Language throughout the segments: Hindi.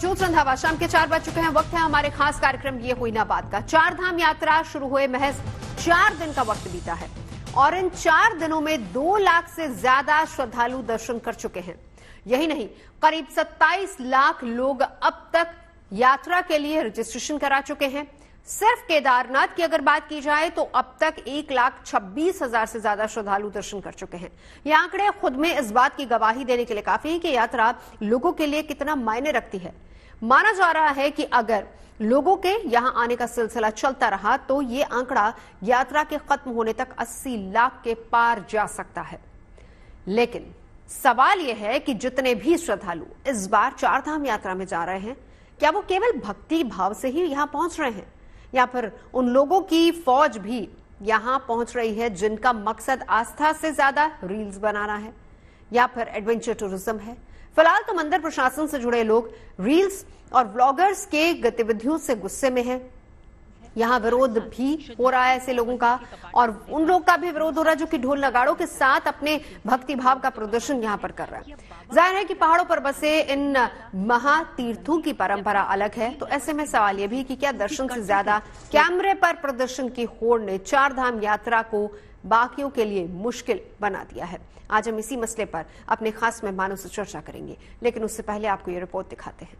नवजोत रंधावा, शाम के 4 बज चुके हैं। वक्त है हमारे खास कार्यक्रम ये हुई ना बात का। 4 धाम यात्रा शुरू हुए महज 4 दिन का वक्त बीता है और इन 4 दिनों में 2 लाख से ज्यादा श्रद्धालु दर्शन कर चुके हैं। यही नहीं, करीब 27 लाख लोग अब तक यात्रा के लिए रजिस्ट्रेशन करा चुके हैं। सिर्फ केदारनाथ की अगर बात की जाए तो अब तक 1,26,000 से ज्यादा श्रद्धालु दर्शन कर चुके हैं। ये आंकड़े खुद में इस बात की गवाही देने के लिए काफी है कि यात्रा लोगों के लिए कितना मायने रखती है। माना जा रहा है कि अगर लोगों के यहां आने का सिलसिला चलता रहा तो ये आंकड़ा यात्रा के खत्म होने तक 80 लाख के पार जा सकता है। लेकिन सवाल यह है कि जितने भी श्रद्धालु इस बार 4 धाम यात्रा में जा रहे हैं, क्या वो केवल भक्ति भाव से ही यहां पहुंच रहे हैं या फिर उन लोगों की फौज भी यहां पहुंच रही है जिनका मकसद आस्था से ज्यादा रील्स बनाना है या फिर एडवेंचर टूरिज्म है। फिलहाल तो मंदिर प्रशासन से जुड़े लोग रील्स और व्लॉगर्स के गतिविधियों से गुस्से में हैं। यहां विरोध भी हो रहा है ऐसे लोगों का, और उन लोग का भी विरोध हो रहा है जो कि ढोल नगाड़ों के साथ अपने भक्ति भाव का प्रदर्शन यहां पर कर रहे हैं। जाहिर है कि पहाड़ों पर बसे इन महातीर्थों की परंपरा अलग है, तो ऐसे में सवाल यह भी कि क्या दर्शन से ज्यादा कैमरे पर प्रदर्शन की होड़ ने 4 धाम यात्रा को बाकियों के लिए मुश्किल बना दिया है। आज हम इसी मसले पर अपने खास मेहमानों से चर्चा करेंगे, लेकिन उससे पहले आपको ये रिपोर्ट दिखाते हैं।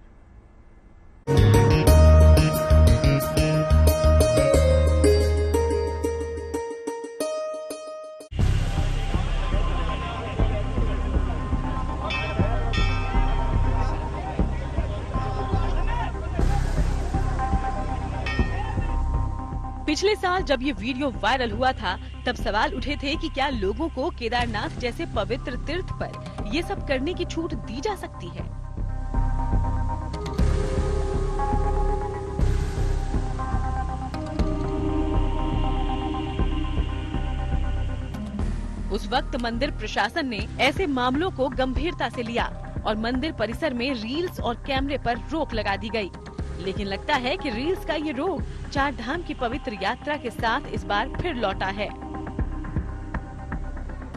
पिछले साल जब ये वीडियो वायरल हुआ था तब सवाल उठे थे कि क्या लोगों को केदारनाथ जैसे पवित्र तीर्थ पर ये सब करने की छूट दी जा सकती है। उस वक्त मंदिर प्रशासन ने ऐसे मामलों को गंभीरता से लिया और मंदिर परिसर में रील्स और कैमरे पर रोक लगा दी गई। लेकिन लगता है कि रील्स का ये रोग 4 धाम की पवित्र यात्रा के साथ इस बार फिर लौटा है।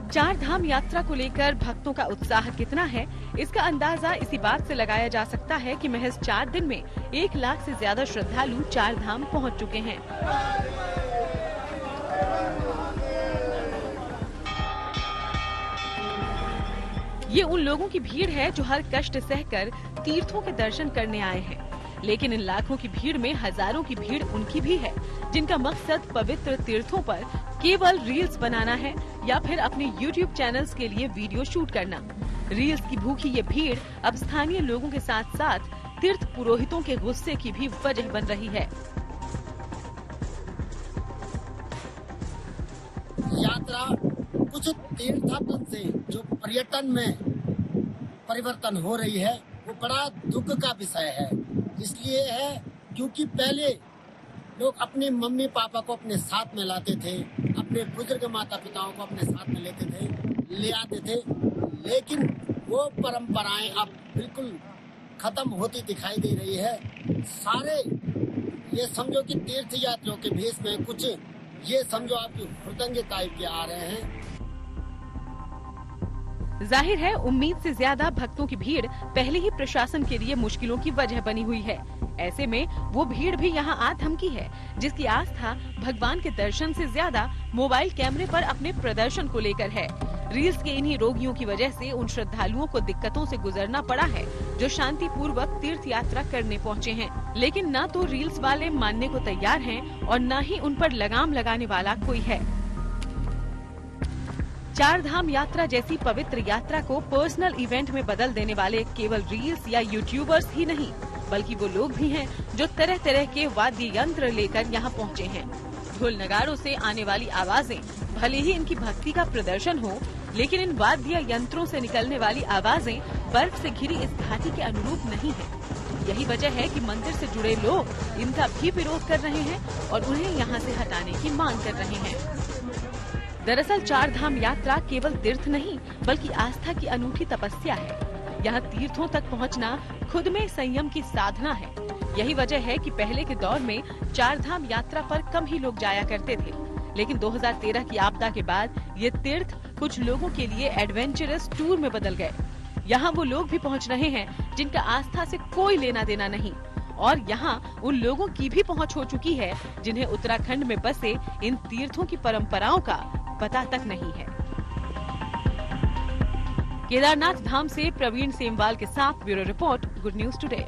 4 धाम यात्रा को लेकर भक्तों का उत्साह कितना है, इसका अंदाजा इसी बात से लगाया जा सकता है कि महज 4 दिन में 1 लाख से ज्यादा श्रद्धालु 4 धाम पहुंच चुके हैं। ये उन लोगों की भीड़ है जो हर कष्ट सहकर तीर्थों के दर्शन करने आए हैं। लेकिन इन लाखों की भीड़ में हजारों की भीड़ उनकी भी है जिनका मकसद पवित्र तीर्थों पर केवल रील्स बनाना है या फिर अपने YouTube चैनल्स के लिए वीडियो शूट करना। रील्स की भूखी ये भीड़ अब स्थानीय लोगों के साथ साथ तीर्थ पुरोहितों के गुस्से की भी वजह बन रही है। यात्रा कुछ तीर्थाटन से जो पर्यटन में परिवर्तन हो रही है वो बड़ा दुख का विषय है। इसलिए है क्योंकि पहले लोग अपने मम्मी पापा को अपने साथ में लाते थे, अपने बुजुर्ग माता पिताओं को अपने साथ में लेते थे, ले आते थे, लेकिन वो परंपराएं अब बिल्कुल खत्म होती दिखाई दे रही है। सारे ये समझो कि तीर्थ यात्रियों के भेष में कुछ ये समझो आपकी हुड़दंगे टाइप के आ रहे हैं। जाहिर है उम्मीद से ज्यादा भक्तों की भीड़ पहले ही प्रशासन के लिए मुश्किलों की वजह बनी हुई है। ऐसे में वो भीड़ भी यहाँ आ थमकी है जिसकी आस्था भगवान के दर्शन से ज्यादा मोबाइल कैमरे पर अपने प्रदर्शन को लेकर है। रील्स के इन्हीं रोगियों की वजह से उन श्रद्धालुओं को दिक्कतों से गुजरना पड़ा है जो शांति पूर्वक तीर्थ यात्रा करने पहुँचे हैं। लेकिन न तो रील्स वाले मानने को तैयार हैं और न ही उन पर लगाम लगाने वाला कोई है। 4 धाम यात्रा जैसी पवित्र यात्रा को पर्सनल इवेंट में बदल देने वाले केवल रील्स या यूट्यूबर्स ही नहीं बल्कि वो लोग भी हैं जो तरह तरह के वाद्य यंत्र लेकर यहाँ पहुँचे हैं। ढोल नगाड़ों से आने वाली आवाजें भले ही इनकी भक्ति का प्रदर्शन हो, लेकिन इन वाद्य यंत्रों से निकलने वाली आवाजें बर्फ से घिरी इस घाटी के अनुरूप नहीं है। यही वजह है कि मंदिर से जुड़े लोग इनका भी विरोध कर रहे हैं और उन्हें यहाँ से हटाने की मांग कर रहे हैं। दरअसल 4 धाम यात्रा केवल तीर्थ नहीं बल्कि आस्था की अनूठी तपस्या है। यहाँ तीर्थों तक पहुँचना खुद में संयम की साधना है। यही वजह है कि पहले के दौर में 4 धाम यात्रा पर कम ही लोग जाया करते थे, लेकिन 2013 की आपदा के बाद ये तीर्थ कुछ लोगों के लिए एडवेंचरस टूर में बदल गए। यहाँ वो लोग भी पहुँच रहे हैं जिनका आस्था से कोई लेना देना नहीं, और यहाँ उन लोगों की भी पहुँच हो चुकी है जिन्हें उत्तराखंड में बसे इन तीर्थों की परंपराओं का पता तक नहीं है। केदारनाथ धाम से प्रवीण सेमवाल के साथ bureau report, good news today.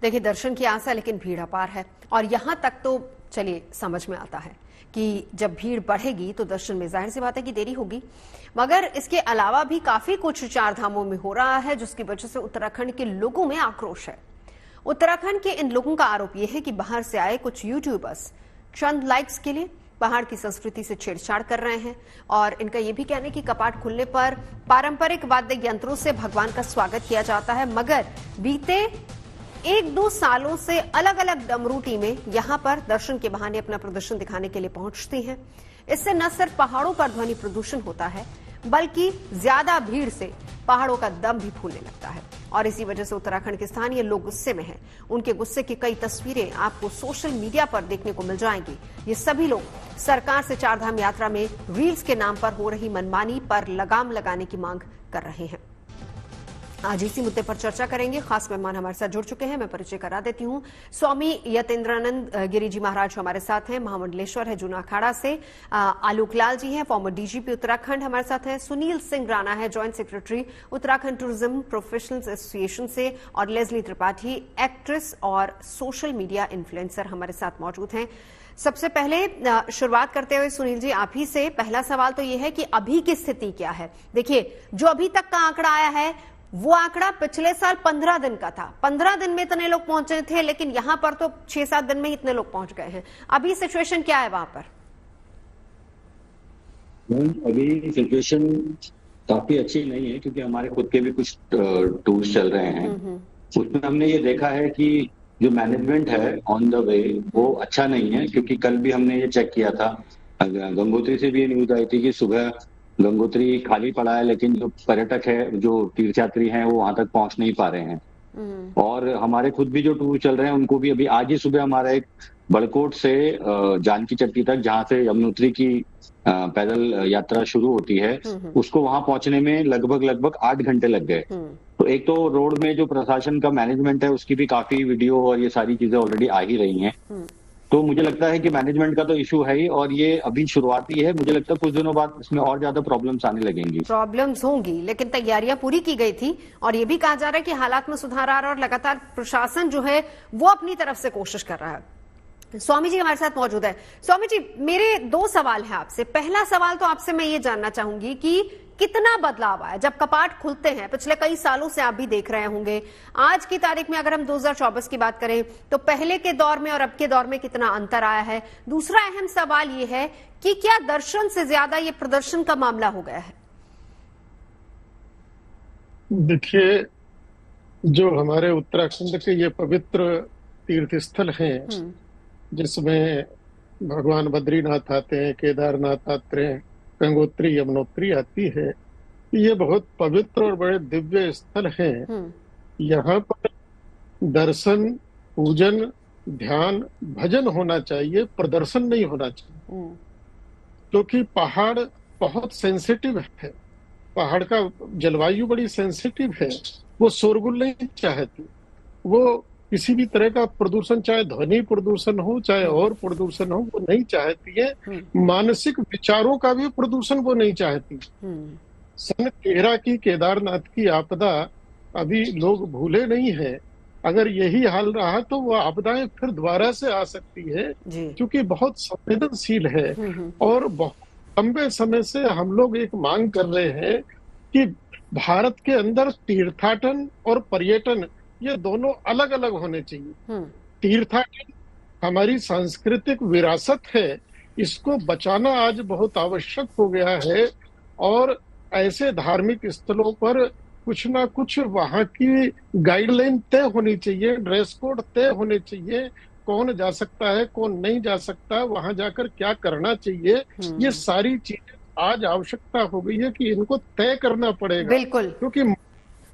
देखिए, दर्शन की आस है लेकिन भीड़ अपार है, और यहाँ तक तो चलिए समझ में आता है कि जब भीड़ बढ़ेगी तो दर्शन में जाहिर सी बात है कि देरी होगी, मगर इसके अलावा भी काफी कुछ चार धामों में हो रहा है जिसकी वजह से उत्तराखंड के लोगों में आक्रोश है। उत्तराखंड के इन लोगों का आरोप यह है कि बाहर से आए कुछ यूट्यूबर्स चंद लाइक्स के लिए पहाड़ की संस्कृति से छेड़छाड़ कर रहे हैं, और इनका यह भी कहना है कि कपाट खुलने पर पारंपरिक वाद्य यंत्रों से भगवान का स्वागत किया जाता है, मगर बीते 1-2 सालों से अलग अलग डमरू टीमें यहां पर दर्शन के बहाने अपना प्रदर्शन दिखाने के लिए पहुंचती हैं। इससे न सिर्फ पहाड़ों पर ध्वनि प्रदूषण होता है बल्कि ज्यादा भीड़ से पहाड़ों का दम भी फूलने लगता है, और इसी वजह से उत्तराखंड के स्थानीय लोग गुस्से में हैं। उनके गुस्से की कई तस्वीरें आपको सोशल मीडिया पर देखने को मिल जाएंगी। ये सभी लोग सरकार से चारधाम यात्रा में रील्स के नाम पर हो रही मनमानी पर लगाम लगाने की मांग कर रहे हैं। आज इसी मुद्दे पर चर्चा करेंगे। खास मेहमान हमारे साथ जुड़ चुके हैं, मैं परिचय करा देती हूं। स्वामी यतेंद्रानंद गिरी जी महाराज हमारे साथ हैं, महामंडलेश्वर है जूना अखाड़ा से। आलोक लाल जी हैं, फॉर्मर डीजीपी उत्तराखंड हमारे साथ हैं। सुनील सिंह राणा है, joint secretary Uttarakhand tourism professionals association से, और लेस्ली त्रिपाठी एक्ट्रेस और सोशल मीडिया इन्फ्लुएंसर हमारे साथ मौजूद हैं। सबसे पहले शुरुआत करते हुए सुनील जी, आप ही से पहला सवाल तो यह है कि अभी की स्थिति क्या है? देखिए, जो अभी तक का आंकड़ा आया है वो आंकड़ा पिछले साल 15 दिन का था। 15 दिन में इतने लोग पहुंचे थे, लेकिन यहां पर तो 6-7 दिन में इतने लोग पहुंच गए हैं। अभी सिचुएशन क्या है वहां पर? अभी सिचुएशन काफी अच्छी नहीं है, क्योंकि हमारे खुद के भी कुछ टूर्स चल रहे हैं। उसमें हमने ये देखा है कि जो मैनेजमेंट है ऑन द वे वो अच्छा नहीं है, क्योंकि कल भी हमने ये चेक किया था। गंगोत्री से भी ये न्यूज आई थी कि सुबह गंगोत्री खाली पड़ा है, लेकिन जो पर्यटक है, जो तीर्थयात्री हैं, वो वहां तक पहुंच नहीं पा रहे हैं। और हमारे खुद भी जो टूर चल रहे हैं उनको भी अभी आज ही सुबह हमारा एक बड़कोट से जानकी चट्टी तक, जहां से यमुनोत्री की पैदल यात्रा शुरू होती है, उसको वहां पहुंचने में लगभग 8 घंटे लग गए। तो एक तो रोड में जो प्रशासन का मैनेजमेंट है उसकी भी काफी वीडियो और ये सारी चीजें ऑलरेडी आ ही रही हैं। तो मुझे लगता है कि मैनेजमेंट का तो इशू है ही, और ये अभी शुरुआती है। मुझे लगता है कुछ दिनों बाद इसमें और ज्यादा प्रॉब्लम्स आने लगेंगी। प्रॉब्लम्स होंगी, लेकिन तैयारियां पूरी की गई थी, और ये भी कहा जा रहा है कि हालात में सुधार आ रहा है, और लगातार प्रशासन जो है वो अपनी तरफ से कोशिश कर रहा है। स्वामी जी हमारे साथ मौजूद है। स्वामी जी, मेरे 2 सवाल हैं आपसे। पहला सवाल तो आपसे मैं ये जानना चाहूंगी कि कितना बदलाव आया जब कपाट खुलते हैं? पिछले कई सालों से आप भी देख रहे होंगे। आज की तारीख में अगर हम 2024 की बात करें तो पहले के दौर में और अब के दौर में कितना अंतर आया है? दूसरा अहम सवाल ये है कि क्या दर्शन से ज्यादा ये प्रदर्शन का मामला हो गया है? देखिए, जो हमारे उत्तराखंड के ये पवित्र तीर्थ स्थल हैं, जिसमें भगवान बद्रीनाथ आते हैं, केदारनाथ आते हैं, गंगोत्री यमुनोत्री आती है, ये बहुत पवित्र और बड़े दिव्य स्थल हैं। यहाँ पर दर्शन, पूजन, ध्यान, भजन होना चाहिए, प्रदर्शन नहीं होना चाहिए। क्योंकि पहाड़ बहुत सेंसिटिव है, पहाड़ का जलवायु बड़ी सेंसिटिव है, वो शोरगुल नहीं चाहती, वो किसी भी तरह का प्रदूषण, चाहे ध्वनि प्रदूषण हो चाहे और प्रदूषण हो, वो नहीं चाहती है। मानसिक विचारों का भी प्रदूषण वो नहीं चाहती। सन 13 की केदारनाथ की आपदा अभी लोग भूले नहीं है। अगर यही हाल रहा तो वो आपदाएं फिर दोबारा से आ सकती है, क्योंकि बहुत संवेदनशील है। और बहुत लंबे समय से हम लोग एक मांग कर रहे हैं कि भारत के अंदर तीर्थाटन और पर्यटन ये दोनों अलग अलग होने चाहिए। तीर्थाटन हमारी सांस्कृतिक विरासत है, इसको बचाना आज बहुत आवश्यक हो गया है। और ऐसे धार्मिक स्थलों पर कुछ ना कुछ वहाँ की गाइडलाइन तय होनी चाहिए, ड्रेस कोड तय होने चाहिए, कौन जा सकता है, कौन नहीं जा सकता, वहां जाकर क्या करना चाहिए। ये सारी चीजें आज आवश्यकता हो गई है कि इनको तय करना पड़ेगा। बिल्कुल, क्योंकि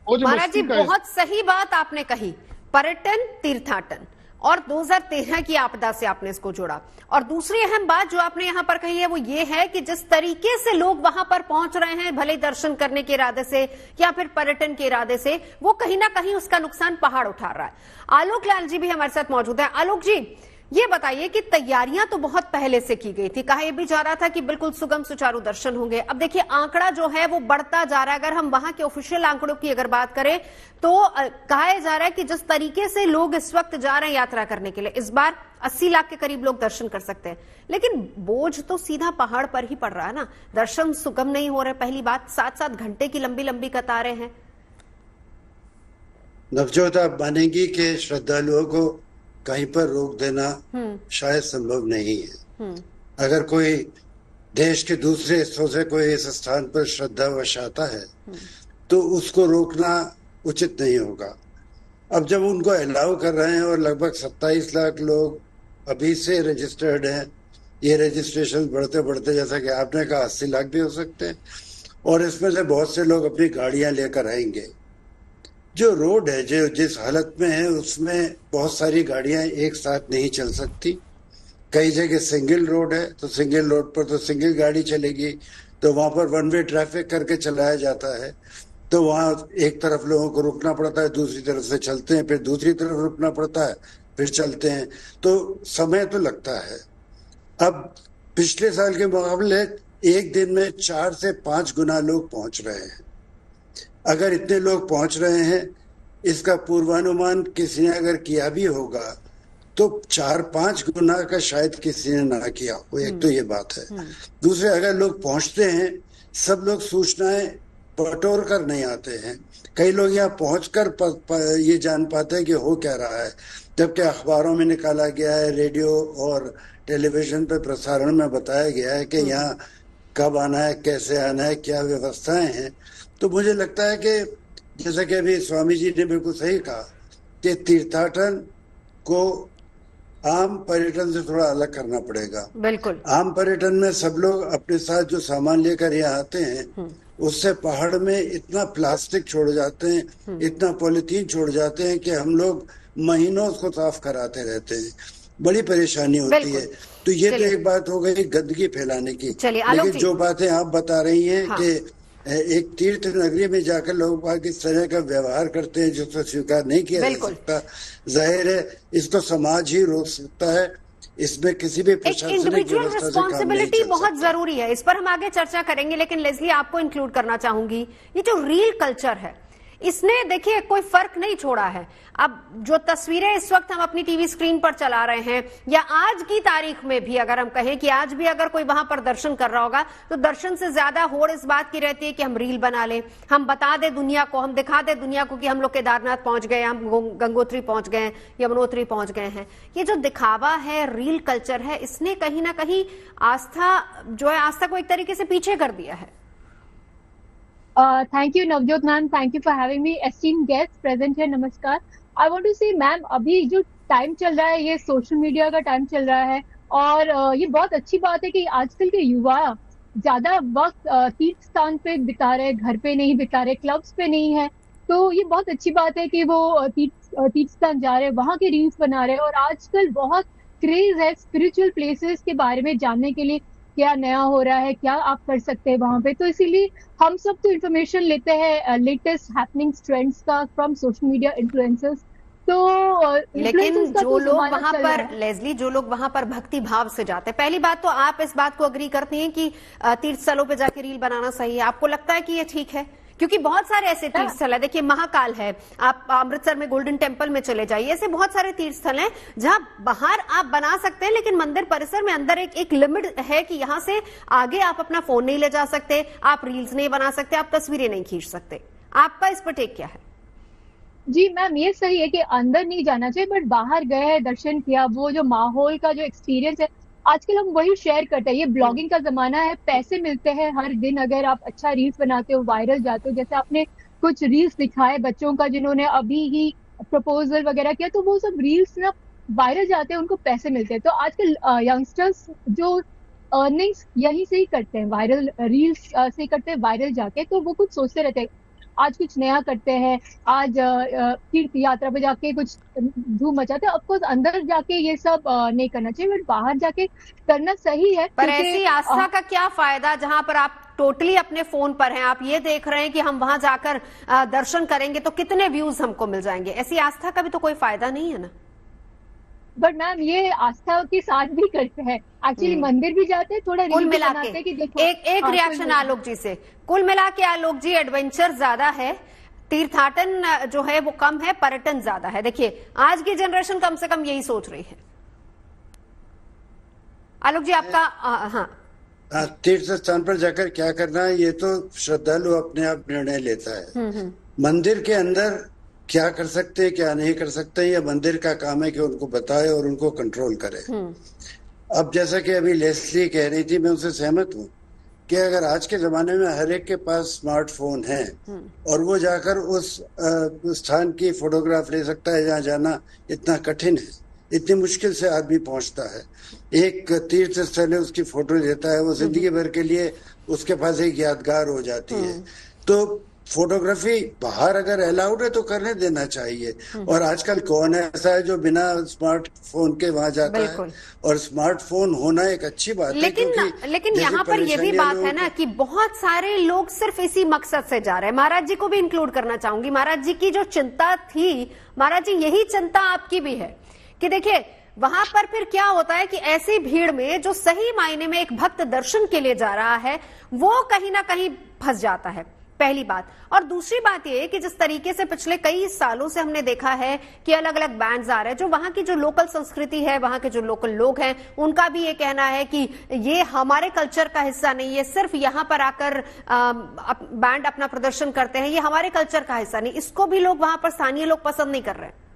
महाराज जी बहुत सही बात आपने कही। पर्यटन, तीर्थाटन, और 2013 की आपदा से आपने इसको जोड़ा। और दूसरी अहम बात जो आपने यहां पर कही है वो ये है कि जिस तरीके से लोग वहां पर पहुंच रहे हैं, भले दर्शन करने के इरादे से या फिर पर्यटन के इरादे से, वो कहीं ना कहीं उसका नुकसान पहाड़ उठा रहा है। आलोक लाल जी भी हमारे साथ मौजूद है। आलोक जी, ये बताइए कि तैयारियां तो बहुत पहले से की गई थी, कहा यह भी जा रहा था कि बिल्कुल सुगम सुचारू दर्शन होंगे। अब देखिए आंकड़ा जो है वो बढ़ता जा रहा है। अगर हम वहां के ऑफिशियल आंकड़ों की अगर बात करें तो कहा जा रहा है कि जिस तरीके से लोग इस वक्त जा रहे हैं यात्रा करने के लिए, इस बार 80 लाख के करीब लोग दर्शन कर सकते हैं, लेकिन बोझ तो सीधा पहाड़ पर ही पड़ रहा है ना। दर्शन सुगम नहीं हो रहे, पहली बात, 7-7 घंटे की लंबी लंबी कतारें हैं। नवजोत, आप मानेंगी कि श्रद्धालुओं को कहीं पर रोक देना शायद संभव नहीं है। अगर कोई देश के दूसरे हिस्सों से कोई इस स्थान पर श्रद्धावश आता है तो उसको रोकना उचित नहीं होगा। अब जब उनको अलाउ कर रहे हैं और लगभग 27 लाख लोग अभी से रजिस्टर्ड हैं, ये रजिस्ट्रेशन बढ़ते बढ़ते जैसा कि आपने कहा 80 लाख भी हो सकते हैं, और इसमें से बहुत से लोग अपनी गाड़ियां लेकर आएंगे। जो रोड है जो जिस हालत में है उसमें बहुत सारी गाड़ियां एक साथ नहीं चल सकती। कई जगह सिंगल रोड है तो सिंगल रोड पर तो सिंगल गाड़ी चलेगी, तो वहां पर वन वे ट्रैफिक करके चलाया जाता है, तो वहां एक तरफ लोगों को रुकना पड़ता है, दूसरी तरफ से चलते हैं, फिर दूसरी तरफ रुकना पड़ता है, फिर चलते हैं, तो समय तो लगता है। अब पिछले साल के मुकाबले एक दिन में 4 से 5 गुना लोग पहुंच रहे हैं। अगर इतने लोग पहुंच रहे हैं, इसका पूर्वानुमान किसी ने अगर किया भी होगा तो 4-5 गुना का शायद किसी ने ना किया हो। एक तो ये बात है। दूसरे, अगर लोग पहुंचते हैं, सब लोग सूचनाएं बटोर कर नहीं आते हैं। कई लोग यहाँ पहुंचकर ये जान पाते हैं कि हो क्या रहा है, जबकि अखबारों में निकाला गया है, रेडियो और टेलीविजन पे प्रसारण में बताया गया है कि यहाँ कब आना है, कैसे आना है, क्या व्यवस्थाएं हैं। तो मुझे लगता है कि जैसा कि अभी स्वामी जी ने बिल्कुल सही कहा कि तीर्थाटन को आम पर्यटन से थोड़ा अलग करना पड़ेगा। बिल्कुल। आम पर्यटन में सब लोग अपने साथ जो सामान लेकर यहाँ आते हैं उससे पहाड़ में इतना प्लास्टिक छोड़ जाते हैं, इतना पॉलिथीन छोड़ जाते हैं कि हम लोग महीनों उसको साफ कराते रहते हैं, बड़ी परेशानी होती है। तो ये तो एक बात हो गई गंदगी फैलाने की। लेकिन जो बातें आप बता रही हैं कि एक तीर्थ नगरी में जाकर लोग इस तरह का व्यवहार करते हैं जिसको स्वीकार नहीं किया जा सकता, जाहिर है इसको समाज ही रोक सकता है। इसमें किसी भी इंडिविजुअल रिस्पॉन्सिबिलिटी बहुत जरूरी है। इस पर हम आगे चर्चा करेंगे, लेकिन लेस्ली आपको इंक्लूड करना चाहूंगी। ये जो रील कल्चर है, इसने देखिए कोई फर्क नहीं छोड़ा है। अब जो तस्वीरें इस वक्त हम अपनी टीवी स्क्रीन पर चला रहे हैं, या आज की तारीख में भी अगर हम कहें कि आज भी अगर कोई वहां पर दर्शन कर रहा होगा तो दर्शन से ज्यादा होड़ इस बात की रहती है कि हम रील बना लें, हम बता दें दुनिया को, हम दिखा दें दुनिया को कि हम लोग केदारनाथ पहुंच गए, हम गंगोत्री पहुंच गए, यमुनोत्री पहुंच गए हैं। ये जो दिखावा है, रील कल्चर है, इसने कहीं ना कहीं आस्था जो है, आस्था को एक तरीके से पीछे कर दिया है। Thank you Navjot ma'am, thank you for having me, esteemed guests present here, नमस्कार। I want to say ma'am, अभी जो टाइम चल रहा है ये सोशल मीडिया का टाइम चल रहा है, और ये बहुत अच्छी बात है कि आजकल के युवा ज्यादा वक्त तीर्थ स्थान पे बिता रहे, घर पे नहीं बिता रहे, क्लब्स पे नहीं है। तो ये बहुत अच्छी बात है कि वो तीर्थ स्थान जा रहे हैं, वहां के रील्स बना रहे हैं। और आजकल बहुत क्रेज है स्पिरिचुअल प्लेसेस के बारे में जानने के लिए, क्या नया हो रहा है, क्या आप कर सकते हैं वहां पे। तो इसीलिए हम सब तो इन्फॉर्मेशन लेते हैं लेटेस्ट हैपनिंग्स, ट्रेंड्स का फ्रॉम सोशल मीडिया इन्फ्लुएंसर्स। तो लेकिन जो लोग वहां पर, लेस्ली, जो लोग वहां पर भक्ति भाव से जाते हैं, पहली बात तो आप इस बात को अग्री करती हैं कि तीर्थ स्थलों पे जाके रील बनाना सही है? आपको लगता है कि ये ठीक है? क्योंकि बहुत सारे ऐसे तीर्थ स्थल है, देखिए महाकाल है, आप अमृतसर में गोल्डन टेम्पल में चले जाइए, ऐसे बहुत सारे तीर्थ स्थल हैं जहां बाहर आप बना सकते हैं, लेकिन मंदिर परिसर में अंदर एक लिमिट है कि यहां से आगे आप अपना फोन नहीं ले जा सकते, आप रील्स नहीं बना सकते, आप तस्वीरें नहीं खींच सकते। आपका इस पर टेक क्या है? जी मैम, ये सही है कि अंदर नहीं जाना चाहिए, बट बाहर गए, दर्शन किया, वो जो माहौल का जो एक्सपीरियंस है, आजकल हम वही शेयर करते हैं। ये ब्लॉगिंग का जमाना है, पैसे मिलते हैं हर दिन अगर आप अच्छा रील्स बनाते हो, वायरल जाते हो। जैसे आपने कुछ रील्स दिखाए बच्चों का जिन्होंने अभी ही प्रपोजल वगैरह किया, तो वो सब रील्स ना वायरल जाते हैं, उनको पैसे मिलते हैं। तो आजकल यंगस्टर्स जो अर्निंग्स यहीं से ही करते हैं, वायरल रील्स से करते हैं, वायरल जाके। तो वो कुछ सोचते रहते हैं। आज कुछ नया करते हैं, आज तीर्थ यात्रा पे जाके कुछ धूम मचाते हैं। ऑफकोर्स अंदर जाके ये सब नहीं करना चाहिए, बट बाहर जाके करना सही है। पर ऐसी आस्था का क्या फायदा जहां पर आप टोटली अपने फोन पर हैं, आप ये देख रहे हैं कि हम वहां जाकर दर्शन करेंगे तो कितने व्यूज हमको मिल जाएंगे। ऐसी आस्था का भी तो कोई फायदा नहीं है ना। बट मैम ये आस्था के साथ भी करते हैं, एक्चुअली मंदिर भी जाते हैं, थोड़ा कुल मिला बनाते हैं कि देखो एक रिएक्शन आलोक जी से। कुल मिला के आलोक जी, एडवेंचर ज्यादा है, तीर्थाटन जो है वो कम है, पर्यटन ज्यादा है। देखिए आज की जनरेशन कम से कम यही सोच रही है। आलोक जी आपका हाँ, तीर्थ स्थान पर जाकर क्या करना है ये तो श्रद्धालु अपने आप निर्णय लेता है। मंदिर के अंदर क्या कर सकते हैं क्या नहीं कर सकते, ये मंदिर का काम है कि उनको बताए और उनको कंट्रोल करे। अब जैसा कि अभी लेस्ली कह रही थी, मैं उससे सहमत हूँ कि अगर आज के जमाने में हर एक के पास स्मार्टफोन है और वो जाकर उस स्थान की फोटोग्राफ ले सकता है जहाँ जाना इतना कठिन है, इतनी मुश्किल से आदमी पहुंचता है, एक तीर्थ स्थल है उसकी फोटो लेता है, वो जिंदगी भर के लिए उसके पास एक यादगार हो जाती है। तो फोटोग्राफी बाहर अगर अलाउड है तो करने देना चाहिए। और आजकल कौन ऐसा है जो बिना स्मार्टफोन के वहां जाता है, और स्मार्टफोन होना एक अच्छी बात है। लेकिन यहाँ पर ये भी बात है ना कि बहुत सारे लोग सिर्फ इसी मकसद से जा रहे हैं। महाराज जी को भी इंक्लूड करना चाहूंगी। महाराज जी की जो चिंता थी, महाराज जी यही चिंता आपकी भी है कि देखिए वहां पर फिर क्या होता है कि ऐसी भीड़ में जो सही मायने में एक भक्त दर्शन के लिए जा रहा है वो कहीं ना कहीं फंस जाता है, पहली बात। और दूसरी बात ये कि जिस तरीके से पिछले कई सालों से हमने देखा है कि अलग अलग बैंड्स आ रहे हैं, जो वहां की जो लोकल संस्कृति है, वहां के जो लोकल लोग हैं, उनका भी ये कहना है कि ये हमारे कल्चर का हिस्सा नहीं है, सिर्फ यहाँ पर आकर बैंड अपना प्रदर्शन करते हैं, ये हमारे कल्चर का हिस्सा नहीं। इसको भी लोग वहां पर स्थानीय लोग पसंद नहीं कर रहे हैं।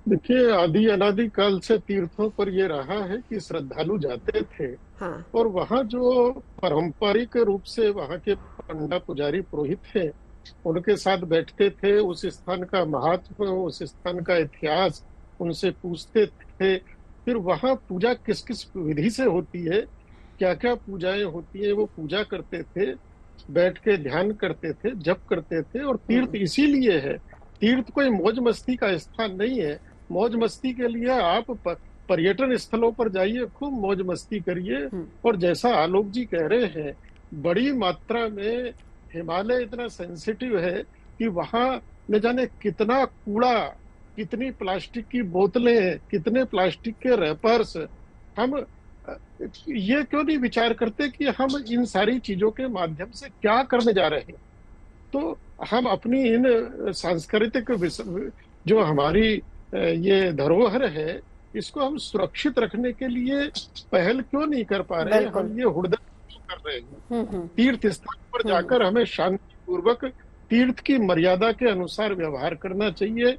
देखिए आदि अनादि काल से तीर्थों पर ये रहा है कि श्रद्धालु जाते थे। हाँ। और वहाँ जो पारंपरिक रूप से वहाँ के पंडा पुजारी पुरोहित थे उनके साथ बैठते थे, उस स्थान का महत्व, उस स्थान का इतिहास उनसे पूछते थे। फिर वहाँ पूजा किस किस विधि से होती है, क्या क्या पूजाएं होती है, वो पूजा करते थे, बैठ के ध्यान करते थे, जप करते थे। और तीर्थ इसीलिए है, तीर्थ कोई मौज मस्ती का स्थान नहीं है। मौज मस्ती के लिए आप पर्यटन स्थलों पर जाइए, खूब मौज मस्ती करिए। और जैसा आलोक जी कह रहे हैं, बड़ी मात्रा में हिमालय इतना सेंसिटिव है कि वहां न जाने कितना कूड़ा, कितनी प्लास्टिक की बोतलें, कितने प्लास्टिक के रैपर्स। हम ये क्यों नहीं विचार करते कि हम इन सारी चीजों के माध्यम से क्या करने जा रहे हैं। तो हम अपनी इन सांस्कृतिक जो हमारी ये धरोहर है, इसको हम सुरक्षित रखने के लिए पहल क्यों नहीं कर पा रहे हैं। हम ये हुड़दंग कर रहे हैं। तीर्थ स्थान पर जाकर हमें शांति पूर्वक तीर्थ की मर्यादा के अनुसार व्यवहार करना चाहिए।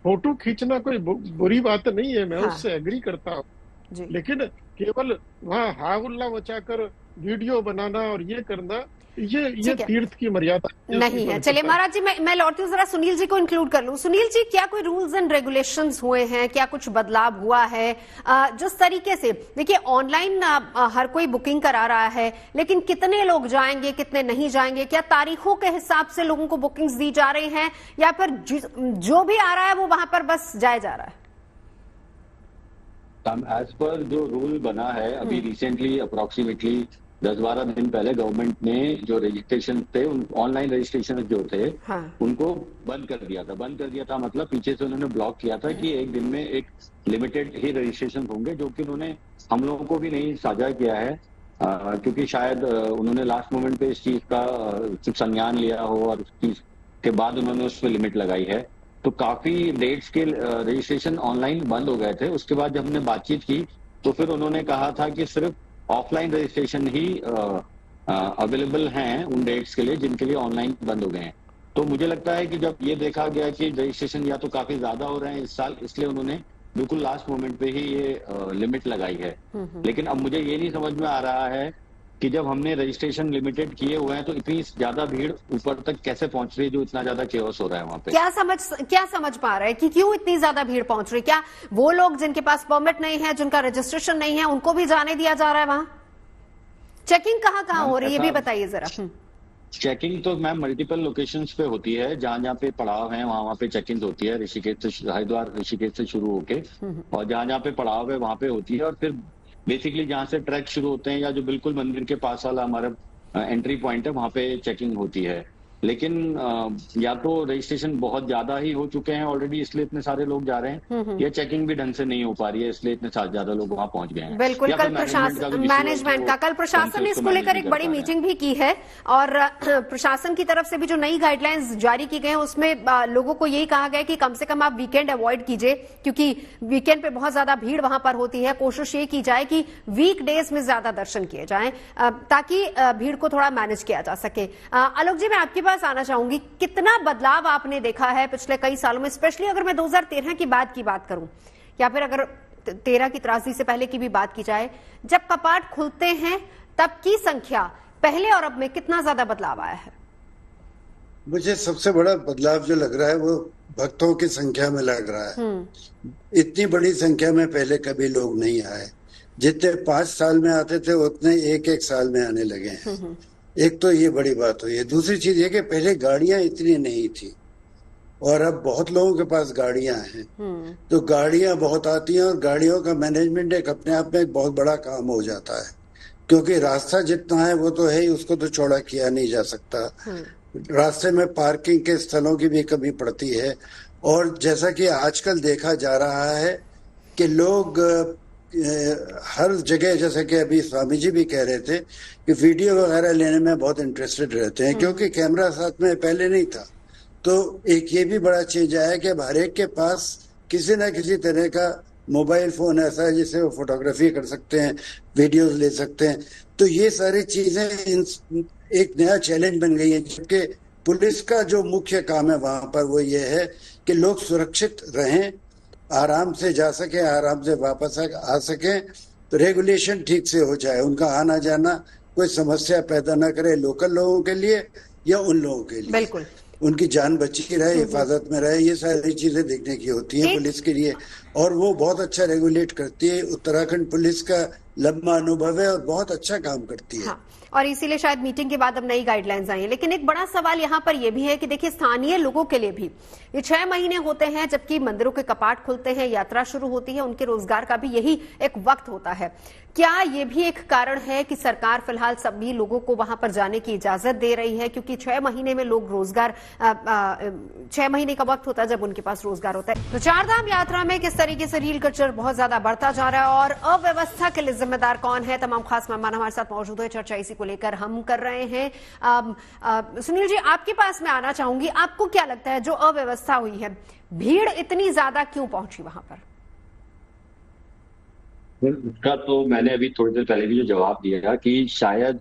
फोटो खींचना कोई बुरी बात नहीं है, मैं उससे एग्री करता हूँ, लेकिन केवल वहाँ हाउल्ला मचाकर वीडियो बनाना और ये करना, ये तीर्थ की मर्यादा नहीं है। चलिए महाराज जी, मैं लौटती हूँ, जरा सुनील जी को इंक्लूड कर लूं। सुनील जी, क्या कोई रूल्स एंड रेगुलेशंस हुए हैं, क्या कुछ बदलाव हुआ है? जिस तरीके से देखिए ऑनलाइन हर कोई बुकिंग करा रहा है, लेकिन कितने लोग जाएंगे, कितने नहीं जाएंगे, क्या तारीखों के हिसाब से लोगों को बुकिंग्स दी जा रही हैं, या फिर जो भी आ रहा है वो वहां पर बस जाया जा रहा है? एज पर जो रूल बना है अभी रिसेंटली अप्रोक्सीमेटली 10-12 दिन पहले गवर्नमेंट ने जो रजिस्ट्रेशन थे, ऑनलाइन रजिस्ट्रेशन जो थे, उनको बंद कर दिया था। बंद कर दिया था मतलब पीछे से उन्होंने ब्लॉक किया था कि एक दिन में एक लिमिटेड ही रजिस्ट्रेशन होंगे, जो कि उन्होंने हम लोगों को भी नहीं साझा किया है, क्योंकि शायद उन्होंने लास्ट मोमेंट पे इस चीज का संज्ञान लिया हो और उस चीज के बाद उन्होंने उस पर लिमिट लगाई है। तो काफी डेट्स के रजिस्ट्रेशन ऑनलाइन बंद हो गए थे। उसके बाद जब हमने बातचीत की तो फिर उन्होंने कहा था कि सिर्फ ऑफलाइन रजिस्ट्रेशन ही अवेलेबल हैं उन डेट्स के लिए जिनके लिए ऑनलाइन बंद हो गए हैं। तो मुझे लगता है कि जब ये देखा गया कि रजिस्ट्रेशन या तो काफी ज्यादा हो रहे हैं इस साल, इसलिए उन्होंने बिल्कुल लास्ट मोमेंट पे ही ये लिमिट लगाई है। लेकिन अब मुझे ये नहीं समझ में आ रहा है कि जब हमने रजिस्ट्रेशन लिमिटेड किए हुए हैं तो इतनी ज्यादा भीड़ ऊपर तक कैसे पहुंच रही है, जो इतना ज्यादा केओस हो रहा है वहां पे। क्या समझ पा रहे हैं कि क्यों इतनी ज्यादा भीड़ पहुंच रही? क्या वो लोग जिनके पास परमिट नहीं है, जिनका रजिस्ट्रेशन नहीं है, उनको भी जाने दिया जा रहा है? वहां चेकिंग कहाँ हो रही है, ये भी बताइए जरा। चेकिंग तो मैम मल्टीपल लोकेशंस पे होती है, जहाँ जहाँ पे पड़ाव है वहाँ वहाँ पे चेकिंग होती है, ऋषिकेश से, हरिद्वार ऋषिकेश से शुरू होके, और जहाँ जहाँ पे पड़ाव है वहाँ पे होती है। और फिर बेसिकली जहाँ से ट्रैक शुरू होते हैं या जो बिल्कुल मंदिर के पास वाला हमारा एंट्री पॉइंट है वहाँ पे चेकिंग होती है। लेकिन या तो रजिस्ट्रेशन बहुत ज्यादा ही हो चुके हैं ऑलरेडी, इसलिए इतने सारे लोग जा रहे हैं, या चेकिंग भी ढंग से नहीं हो पा रही है, इसलिए इतने ज्यादा लोग वहां पहुंच गए हैं। बिल्कुल, कल मैनेजमेंट का कल प्रशासन ने इसको लेकर एक बड़ी मीटिंग भी की है, और प्रशासन की तरफ से भी जो नई गाइडलाइंस जारी की गई हैं उसमें लोगों को यही कहा गया कि कम से कम आप वीकेंड अवॉइड कीजिए, क्योंकि वीकेंड पे बहुत ज्यादा भीड़ वहां पर होती है। कोशिश ये की जाए कि वीक डेज में ज्यादा दर्शन किए जाएं, ताकि भीड़ को थोड़ा मैनेज किया जा सके। आलोक जी, मैं आपके पास आना चाहूंगी, कितना बदलाव आपने देखा है पिछले कई सालों में, स्पेशली अगर मैं 2013 की बात करूं, या फिर अगर 13 की त्रासदी से पहले की भी बात की जाए, जब कपाट खुलते हैं तब की संख्या पहले और अब में कितना ज्यादा बदलाव आया है? मुझे सबसे बड़ा बदलाव जो लग रहा है वो भक्तों की संख्या में लग रहा है। इतनी बड़ी संख्या में पहले कभी लोग नहीं आए, जितने 5 साल में आते थे उतने एक साल में आने लगे हैं। एक तो ये बड़ी बात हुई है। दूसरी चीज ये कि पहले गाड़ियां इतनी नहीं थी और अब बहुत लोगों के पास गाड़ियां हैं, तो गाड़ियां बहुत आती हैं और गाड़ियों का मैनेजमेंट एक अपने आप में एक बहुत बड़ा काम हो जाता है, क्योंकि रास्ता जितना है वो तो है ही, उसको तो चौड़ा किया नहीं जा सकता। रास्ते में पार्किंग के स्थलों की भी कमी पड़ती है, और जैसा कि आजकल देखा जा रहा है कि लोग हर जगह, जैसे कि अभी स्वामी जी भी कह रहे थे कि वीडियो वगैरह लेने में बहुत इंटरेस्टेड रहते हैं, क्योंकि कैमरा साथ में पहले नहीं था। तो एक ये भी बड़ा चेंज आया कि अब हर एक के पास किसी न किसी तरह का मोबाइल फोन ऐसा है जिससे वो फोटोग्राफी कर सकते हैं, वीडियोस ले सकते हैं। तो ये सारी चीजें एक नया चैलेंज बन गई है, जबकि पुलिस का जो मुख्य काम है वहां पर वो ये है कि लोग सुरक्षित रहें, आराम से जा सके, आराम से वापस आ सके, तो रेगुलेशन ठीक से हो जाए, उनका आना जाना कोई समस्या पैदा ना करे लोकल लोगों के लिए या उन लोगों के लिए। बिल्कुल, उनकी जान बची रहे, हिफाजत में रहे, ये सारी चीजें देखने की होती है पुलिस के लिए, और वो बहुत अच्छा रेगुलेट करती है। उत्तराखंड पुलिस का लंबा अनुभव है और बहुत अच्छा काम करती है। हाँ, और इसीलिए शायद मीटिंग के बाद अब नई गाइडलाइंस आई है। लेकिन एक बड़ा सवाल यहाँ पर यह भी है कि देखिए, स्थानीय लोगों के लिए भी ये 6 महीने होते हैं जबकि मंदिरों के कपाट खुलते हैं, यात्रा शुरू होती है, उनके रोजगार का भी यही एक वक्त होता है। क्या ये भी एक कारण है कि सरकार फिलहाल सभी लोगों को वहां पर जाने की इजाजत दे रही है, क्योंकि 6 महीने में लोग रोजगार 6 महीने का वक्त होता है जब उनके पास रोजगार होता है। तो चारधाम यात्रा में किस तरीके से रील कल्चर बहुत ज्यादा बढ़ता जा रहा है और अव्यवस्था के लिए जिम्मेदार कौन है, तमाम खास मेहमान हमारे साथ मौजूद है। चर्चा इसी को लेकर हम कर रहे हैं। सुनील जी, आपके पास मैं आना चाहूंगी, आपको क्या लगता है जो अव्यवस्था हुई है, भीड़ इतनी ज्यादा क्यों पहुंची वहां पर? उसका तो मैंने अभी थोड़ी देर पहले भी जो जवाब दिया कि शायद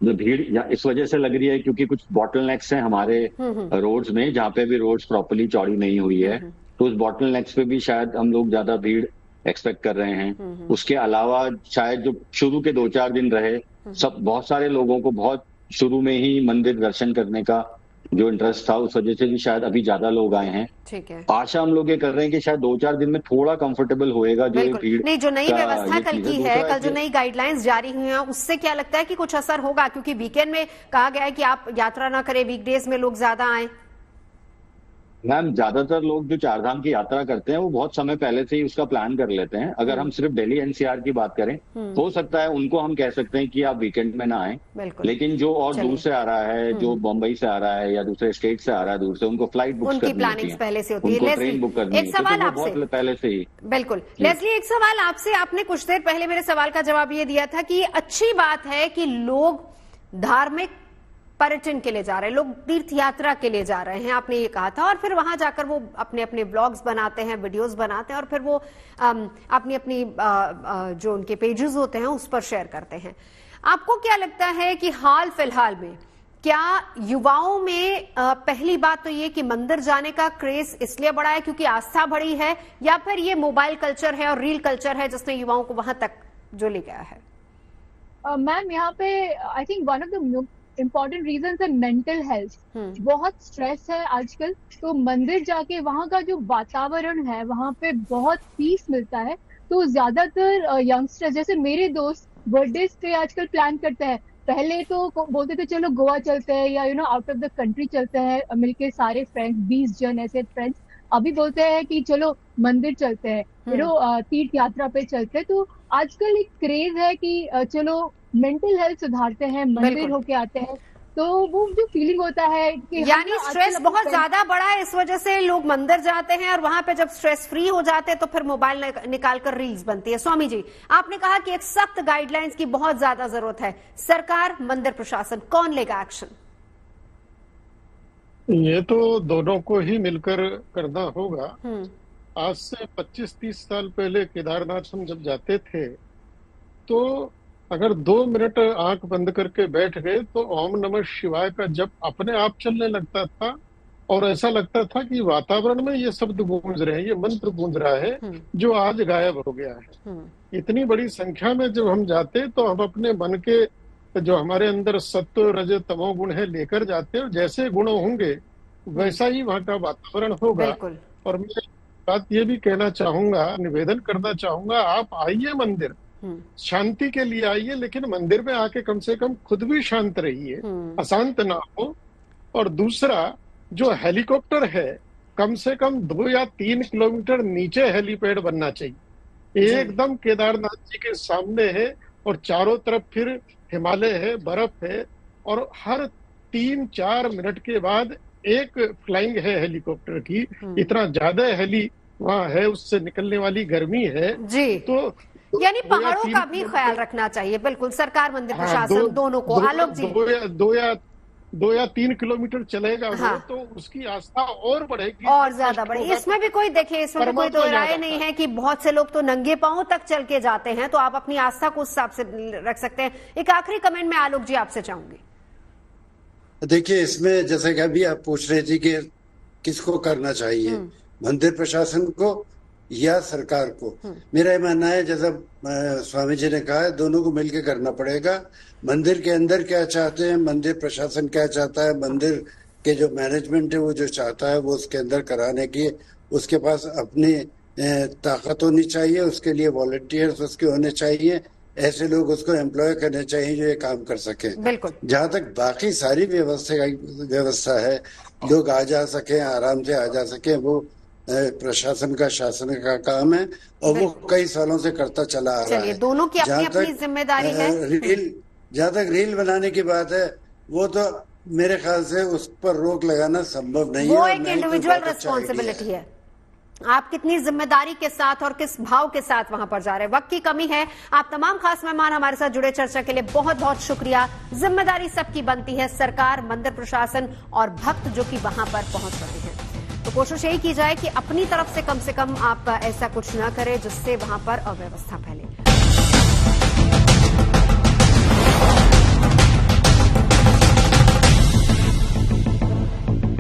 भीड़ इस वजह से लग रही है क्योंकि कुछ बॉटलनेक्स हैं हमारे रोड्स में, जहाँ पे भी रोड्स प्रॉपर्ली चौड़ी नहीं हुई है, तो उस बॉटलनेक्स पे भी शायद हम लोग ज्यादा भीड़ एक्सपेक्ट कर रहे हैं। उसके अलावा शायद जो शुरू के 2-4 दिन रहे, बहुत सारे लोगों को बहुत शुरू में ही मंदिर दर्शन करने का जो इंटरेस्ट था, उस वजह से भी शायद अभी ज्यादा लोग आए हैं। ठीक है, आशा हम लोग ये कर रहे हैं कि शायद 2-4 दिन में थोड़ा कंफर्टेबल होएगा जो भीड़। नहीं, जो नई व्यवस्था कल की है, कल जो नई गाइडलाइंस जारी हुई हैं, उससे क्या लगता है कि कुछ असर होगा? क्योंकि वीकेंड में कहा गया है कि आप यात्रा ना करें, वीकडेज में लोग ज्यादा आए। मैम, ज्यादातर लोग जो चारधाम की यात्रा करते हैं वो बहुत समय पहले से ही उसका प्लान कर लेते हैं। अगर हम सिर्फ दिल्ली एनसीआर की बात करें, हो सकता है उनको हम कह सकते हैं कि आप वीकेंड में ना आए, लेकिन जो और दूर से आ रहा है, जो बम्बई से आ रहा है या दूसरे स्टेट से आ रहा है दूर से, उनको फ्लाइट बुक करनी होती है, पहले से होती है, उनको ट्रेन बुक करनी है, सवाल तो बहुत पहले से ही। बिल्कुल। लेस्ली, एक सवाल आपसे, आपने कुछ देर पहले मेरे सवाल का जवाब ये दिया था कि अच्छी बात है कि लोग धार्मिक पर्यटन के लिए जा रहे हैं, लोग तीर्थ यात्रा के लिए जा रहे हैं, आपने ये कहा था, और फिर वहां जाकर वो अपने अपने ब्लॉग्स बनाते हैं, वीडियोस बनाते हैं, और फिर वो अपनी अपनी जो उनके पेजेस होते हैं उस पर शेयर करते हैं। आपको क्या लगता है कि हाल फिलहाल में क्या युवाओं में पहली बात तो ये कि मंदिर जाने का क्रेज इसलिए बढ़ा है क्योंकि आस्था बढ़ी है, या फिर ये मोबाइल कल्चर है और रील कल्चर है जिसने युवाओं को वहां तक जो ले गया है? मैम, यहाँ पे I think one of the important reason है मेंटल हेल्थ। बहुत स्ट्रेस है आजकल, तो मंदिर जाके वहाँ का जो वातावरण है वहाँ पे बहुत पीस मिलता है। तो ज्यादातर यंगस्टर, जैसे मेरे दोस्त बर्थडे पे आजकल प्लान करते हैं पहले तो बोलते थे चलो गोवा चलते हैं या आउट ऑफ द कंट्री चलते हैं मिलके सारे फ्रेंड्स 20 जन ऐसे फ्रेंड्स। अभी बोलते हैं कि चलो मंदिर चलते हैं, तीर्थ यात्रा पे चलते हैं। तो आजकल एक क्रेज है कि चलो मेंटल हेल्थ सुधारते हैं, मंदिर होके आते हैं, तो वो जो फीलिंग होता है कि यानी स्ट्रेस बहुत ज्यादा बड़ा है, इस वजह से लोग मंदिर जाते हैं और वहां पे जब स्ट्रेस फ्री हो जाते हैं तो फिर मोबाइल निकालकर रील्स बनती है। स्वामी जी, आपने कहा कि एक सख्त गाइडलाइंस की बहुत ज्यादा जरूरत है। सरकार, मंदिर प्रशासन, कौन लेगा एक्शन? ये तो दोनों को ही मिलकर करना होगा। आज से 25-30 साल पहले केदारनाथ हम जब जाते थे तो अगर 2 मिनट आंख बंद करके बैठ गए तो ओम नमः शिवाय का जप अपने आप चलने लगता था और ऐसा लगता था कि वातावरण में ये शब्द गूंज रहे हैं, ये मंत्र गूंज रहा है जो आज गायब हो गया है। इतनी बड़ी संख्या में जब हम जाते तो हम अपने मन के जो हमारे अंदर सत्व रज तमो गुण है लेकर जाते हैं, जैसे गुण होंगे वैसा ही वहाँ का वातावरण होगा। और मैं बात ये भी कहना चाहूंगा, निवेदन करना चाहूंगा, आप आइए मंदिर, शांति के लिए आइए, लेकिन मंदिर में आके कम से कम खुद भी शांत रहिए, अशांत ना हो। और दूसरा, जो हेलीकॉप्टर है कम से कम 2 या 3 किलोमीटर नीचे हेलीपैड बनना चाहिए, एकदम केदारनाथ जी के सामने है और चारों तरफ फिर हिमालय है, बर्फ है, और हर 3-4 मिनट के बाद एक फ्लाइंग है हेलीकॉप्टर की। इतना ज्यादा हेली वहाँ है, उससे निकलने वाली गर्मी है जी। तो यानी पहाड़ों का भी ख्याल रखना चाहिए। बिल्कुल, सरकार, मंदिर प्रशासन दोनों को। आलोक जी, 2 या 3 किलोमीटर चलेगा वो तो उसकी आस्था और बढ़ेगी, और ज्यादा बढ़ेगी। इसमें भी कोई देखिए, इसमें भी कोई दो राय नहीं है कि बहुत से लोग तो नंगे पांव तक चल के जाते हैं, तो आप अपनी आस्था को उस हिसाब से रख सकते हैं। एक आखिरी कमेंट में आलोक जी आपसे चाहूंगी। देखिए, इसमें जैसे कि अभी आप पूछ रहे थे कि किसको करना चाहिए, मंदिर प्रशासन को या सरकार को। मेरा ये मानना है, जैसा स्वामी जी ने कहा है, दोनों को मिलकर करना पड़ेगा। मंदिर के अंदर क्या चाहते हैं, मंदिर प्रशासन क्या चाहता है, मंदिर के जो मैनेजमेंट है वो जो चाहता है वो उसके अंदर कराने की उसके पास अपनी ताकत होनी चाहिए, उसके लिए वॉलंटियर्स उसके होने चाहिए, ऐसे लोग उसको एम्प्लॉय करने चाहिए जो ये काम कर सके। जहाँ तक बाकी सारी व्यवस्था है, लोग आ जा सके, आराम से आ जा सके, वो प्रशासन का, शासन का काम है और वो कई सालों से करता चला आ रहा है। दोनों की अपनी अपनी जिम्मेदारी है। जहाँ तक रील बनाने की बात है, वो तो मेरे ख्याल से उस पर रोक लगाना संभव नहीं है। वो एक इंडिविजुअल रिस्पॉन्सिबिलिटी है। आप कितनी जिम्मेदारी के साथ और किस भाव के साथ वहां पर जा रहे हैं। वक्त की कमी है। आप तमाम खास मेहमान हमारे साथ जुड़े, चर्चा के लिए बहुत बहुत शुक्रिया। जिम्मेदारी सबकी बनती है, सरकार, मंदिर प्रशासन और भक्त जो कि वहां पर पहुंच रहे हैं। तो कोशिश यही की जाए कि अपनी तरफ से कम आप ऐसा कुछ न करें जिससे वहां पर अव्यवस्था फैले।